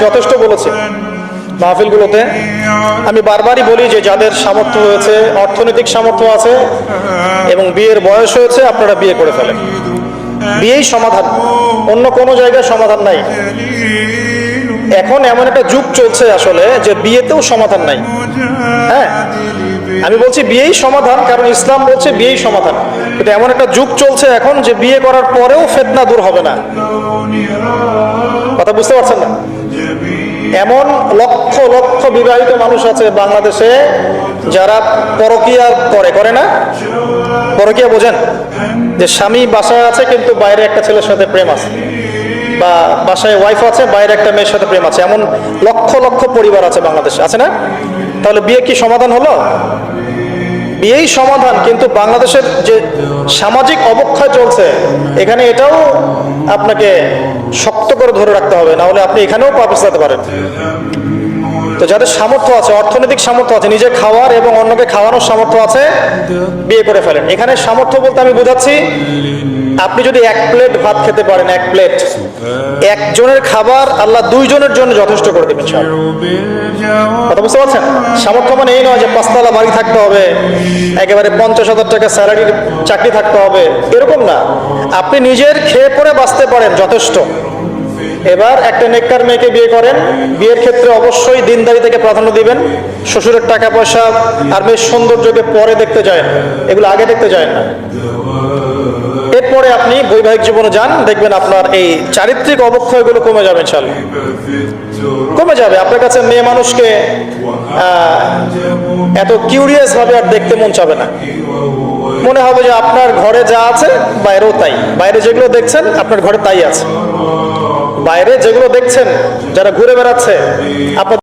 যথেষ্ট বলেছে মাহফিলগুলোতে। আমি বারবারই বলি যে যাদের সামর্থ্য হয়েছে, অর্থনৈতিক সামর্থ্য আছে এবং বিয়ের বয়স হয়েছে, আপনারা বিয়ে করে ফেলেন। বিয়েই সমাধান, অন্য কোনো জায়গায় সমাধান নাই। এখন এমন একটা যুগ চলছে আসলে যে বিয়েতেও সমাধান নাই। হ্যাঁ, আমি বলছি বিয়েই সমাধান, কারণ ইসলাম বলছে বিয়েই সমাধান। কিন্তু এমন একটা যুগ চলছে এখন যে বিয়ে করার পরেও ফিতনা দূর হবে না। কথা বুঝতে পারছেন না? এমন লক্ষ লক্ষ বিবাহিত মানুষ আছে বাংলাদেশে যারা পরকিয়া করে না? পরকিয়া বোঝেন? যে স্বামী বাসায় আছে কিন্তু বাইরে একটা ছেলের সাথে প্রেম আছে, বা বাসায় ওয়াইফ আছে বাইরে একটা মেয়ের সাথে প্রেম আছে। এমন লক্ষ লক্ষ পরিবার আছে বাংলাদেশে, আছে না? তাহলে বিয়ে কি সমাধান হলো? বিয়েই সমাধান, কিন্তু বাংলাদেশের যে সামাজিক অবক্ষয় চলছে এখানে এটাও আপনাকে শক্ত করে ধরে রাখতে হবে, না হলে আপনি এখানেও পা পিছলাতে পারেন। তো যাদের সামর্থ্য আছে, অর্থনৈতিক সামর্থ্য আছে, নিজে খাওয়ার এবং অন্যকে খাওয়ানোর সামর্থ্য আছে, বিয়ে করে ফেলেন। এখানে সামর্থ্য বলতে আমি বোঝাচ্ছি, আপনি যদি এক প্লেট ভাত খেতে পারেন, এক প্লেট, একজনের খাবার আল্লাহ দুইজনের জন্য যথেষ্ট করে দেবেন। কথা বুঝতে পারছেন? সামর্থ্য মানে এই নয় যে পাঁচতলা বাড়ি থাকতে হবে, একেবারে 50,000 টাকা স্যালারির চাকরি থাকতে হবে, এরকম না। আপনি নিজের খেয়ে পরে বাঁচতে পারেন, যথেষ্ট। এবার একটা নেককার মেয়েকে বিয়ে করেন, বিয়ের ক্ষেত্রে অবশ্যই দিনদারি থেকে প্রাধান্য দিবেন। শ্বশুরের টাকা পয়সা আর মেয়ের সৌন্দর্যকে পরে দেখতে যায়, এগুলো আগে দেখতে যায় না। এরপরে আপনি বৈবাহিক জীবনে যান, দেখবেন আপনার এই চারিত্রিক অবক্ষয়গুলো কমে যাবে, ইনশাআল্লাহ কমে যাবে। আপনার কাছে মেয়ে মানুষকে এত কিউরিয়াস ভাবে আর দেখতে মন চাবে না। মনে হবে যে আপনার ঘরে যা আছে বাইরেও তাই, বাইরে যেগুলো দেখছেন আপনার ঘরে তাই আছে। বাইরে যেগুলো দেখছেন, যারা ঘুরে বেড়াচ্ছে আপনার